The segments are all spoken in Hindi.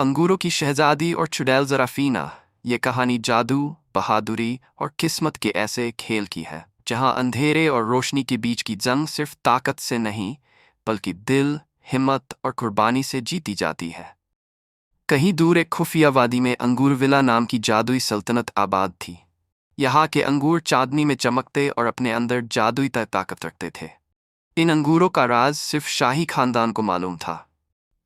अंगूरों की शहजादी और चुड़ैल ज़राफ़ीना। ये कहानी जादू, बहादुरी और किस्मत के ऐसे खेल की है जहां अंधेरे और रोशनी के बीच की जंग सिर्फ ताकत से नहीं बल्कि दिल, हिम्मत और कुर्बानी से जीती जाती है। कहीं दूर एक खुफिया वादी में अंगूर विला नाम की जादुई सल्तनत आबाद थी। यहाँ के अंगूर चांदनी में चमकते और अपने अंदर जादुई ताकत रखते थे। इन अंगूरों का राज सिर्फ शाही खानदान को मालूम था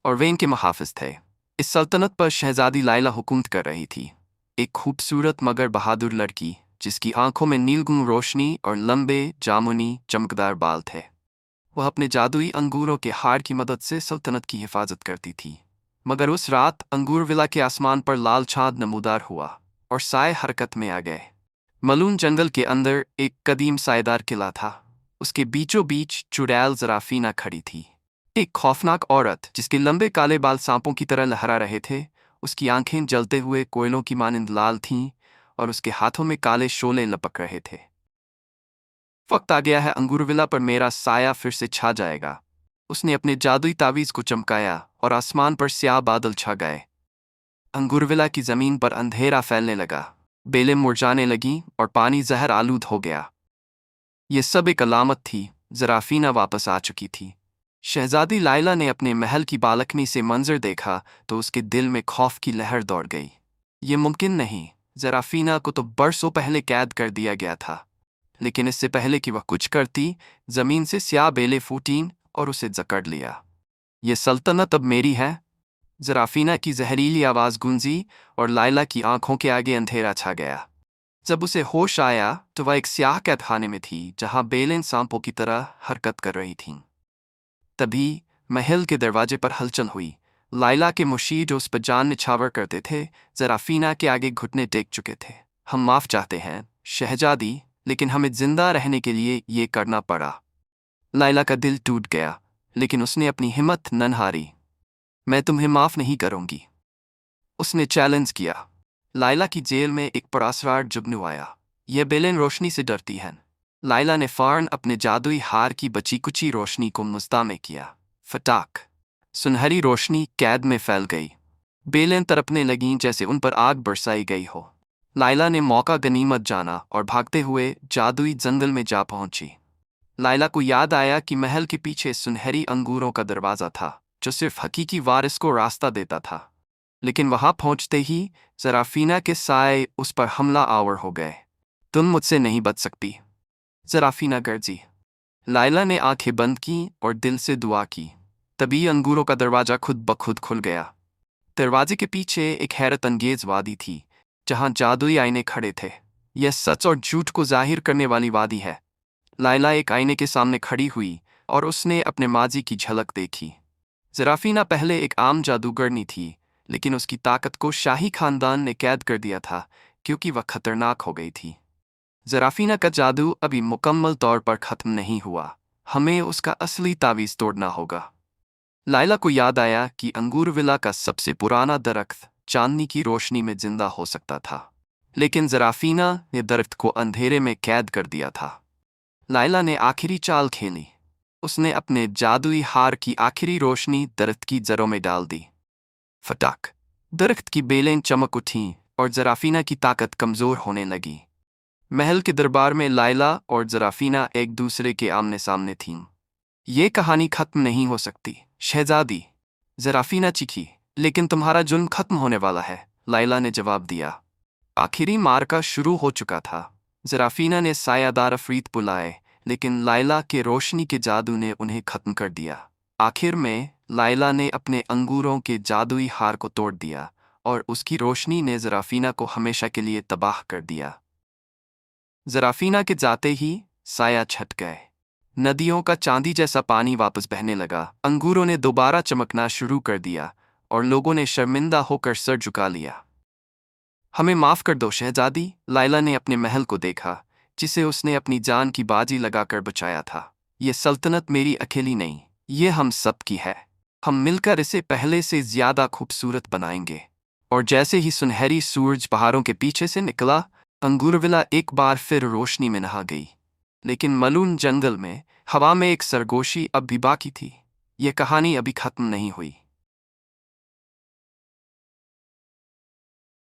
और वे इनके मुहाफिज थे। इस सल्तनत पर शहजादी लाइला हुकूमत कर रही थी, एक खूबसूरत मगर बहादुर लड़की जिसकी आंखों में नीलगुम रोशनी और लंबे जामुनी चमकदार बाल थे। वह अपने जादुई अंगूरों के हार की मदद से सल्तनत की हिफाजत करती थी। मगर उस रात अंगूर विला के आसमान पर लाल चाँद नमूदार हुआ और साए हरकत में आ गए। मलून जंगल के अंदर एक कदीम सायेदार किला था। उसके बीचों बीच चुड़ैल ज़राफ़ीना खड़ी थी, एक खौफनाक औरत जिसके लंबे काले बाल सांपों की तरह लहरा रहे थे। उसकी आंखें जलते हुए कोयलों की मानिंद लाल थीं और उसके हाथों में काले शोले लपक रहे थे। वक्त आ गया है, अंगूरविला पर मेरा साया फिर से छा जाएगा। उसने अपने जादुई तावीज़ को चमकाया और आसमान पर स्याह बादल छा गए। अंगूरविला की जमीन पर अंधेरा फैलने लगा, बेलें मुरझाने लगीं और पानी जहर आलूद हो गया। ये सब एक अलामत थी, ज़राफ़ीना वापस आ चुकी थी। शहजादी लाइला ने अपने महल की बालकनी से मंजर देखा तो उसके दिल में खौफ की लहर दौड़ गई। ये मुमकिन नहीं, ज़राफ़ीना को तो बरसों पहले कैद कर दिया गया था। लेकिन इससे पहले कि वह कुछ करती, ज़मीन से स्याह बेलें फूटीं और उसे जकड़ लिया। ये सल्तनत अब मेरी है। ज़राफ़ीना की जहरीली आवाज़ गूंजी और लाइला की आंखों के आगे अंधेरा छा गया। जब उसे होश आया तो वह एक स्याह कैदखाने में थी जहां बेलें सांपों की तरह हरकत कर रही थीं। तभी महल के दरवाजे पर हलचल हुई। लाइला के मुशीर जो उस पर जान निछावर करते थे, ज़राफ़ीना के आगे घुटने टेक चुके थे। हम माफ़ चाहते हैं शहजादी, लेकिन हमें जिंदा रहने के लिए ये करना पड़ा। लाइला का दिल टूट गया, लेकिन उसने अपनी हिम्मत न हारी। मैं तुम्हें माफ़ नहीं करूंगी, उसने चैलेंज किया। लाइला की जेल में एक पुरस्कार जुगनू आया। यह बेलें रोशनी से डरती हैं। लाइला ने फ़ौरन अपने जादुई हार की बची कुची रोशनी को मुस्तैद किया। फटाक, सुनहरी रोशनी कैद में फैल गई। बेलें तड़पने लगीं जैसे उन पर आग बरसाई गई हो। लाइला ने मौका गनीमत जाना और भागते हुए जादुई जंगल में जा पहुंची। लाइला को याद आया कि महल के पीछे सुनहरी अंगूरों का दरवाज़ा था जो सिर्फ हकीकी वारिस को रास्ता देता था। लेकिन वहां पहुंचते ही ज़राफ़ीना के साए उस पर हमला आवर हो गए। तुम मुझसे नहीं बच सकती, ज़राफ़ीना गर्जी। लाइला ने आंखें बंद की और दिल से दुआ की। तभी अंगूरों का दरवाज़ा खुद ब खुद खुल गया। दरवाजे के पीछे एक हैरत अंगेज वादी थी जहां जादुई आईने खड़े थे। यह सच और झूठ को जाहिर करने वाली वादी है। लाइला एक आईने के सामने खड़ी हुई और उसने अपने माजी की झलक देखी। ज़राफ़ीना पहले एक आम जादूगरनी थी, लेकिन उसकी ताकत को शाही खानदान ने कैद कर दिया था क्योंकि वह खतरनाक हो गई थी। ज़राफ़ीना का जादू अभी मुकम्मल तौर पर ख़त्म नहीं हुआ। हमें उसका असली तावीज़ तोड़ना होगा। लाइला को याद आया कि अंगूरविला का सबसे पुराना दरख्त चांदनी की रोशनी में जिंदा हो सकता था, लेकिन ज़राफ़ीना ने दरख्त को अंधेरे में कैद कर दिया था। लाइला ने आखिरी चाल खेली। उसने अपने जादुई हार की आखिरी रोशनी दरख्त की जड़ों में डाल दी। फटाक, दरख्त की बेलें चमक उठीं और ज़राफ़ीना की ताकत कमज़ोर होने लगी। महल के दरबार में लाइला और ज़राफ़ीना एक दूसरे के आमने सामने थीं। ये कहानी खत्म नहीं हो सकती शहजादी, ज़राफ़ीना चीखी। लेकिन तुम्हारा जुल्म खत्म होने वाला है, लाइला ने जवाब दिया। आखिरी मार्का शुरू हो चुका था। ज़राफ़ीना ने सायादार अफ़रीत बुलाए, लेकिन लाइला के रोशनी के जादू ने उन्हें खत्म कर दिया। आखिर में लाइला ने अपने अंगूरों के जादुई हार को तोड़ दिया और उसकी रोशनी ने ज़राफ़ीना को हमेशा के लिए तबाह कर दिया। ज़राफ़ीना के जाते ही साया छट गए। नदियों का चांदी जैसा पानी वापस बहने लगा। अंगूरों ने दोबारा चमकना शुरू कर दिया और लोगों ने शर्मिंदा होकर सर झुका लिया। हमें माफ़ कर दो शहजादी, लाइला ने अपने महल को देखा जिसे उसने अपनी जान की बाजी लगाकर बचाया था। ये सल्तनत मेरी अकेली नहीं, ये हम सब की है। हम मिलकर इसे पहले से ज़्यादा खूबसूरत बनाएंगे। और जैसे ही सुनहरी सूरज पहाड़ों के पीछे से निकला, अंगूरविला एक बार फिर रोशनी में नहा गई। लेकिन मलून जंगल में हवा में एक सरगोशी अब भी बाकी थी। यह कहानी अभी खत्म नहीं हुई।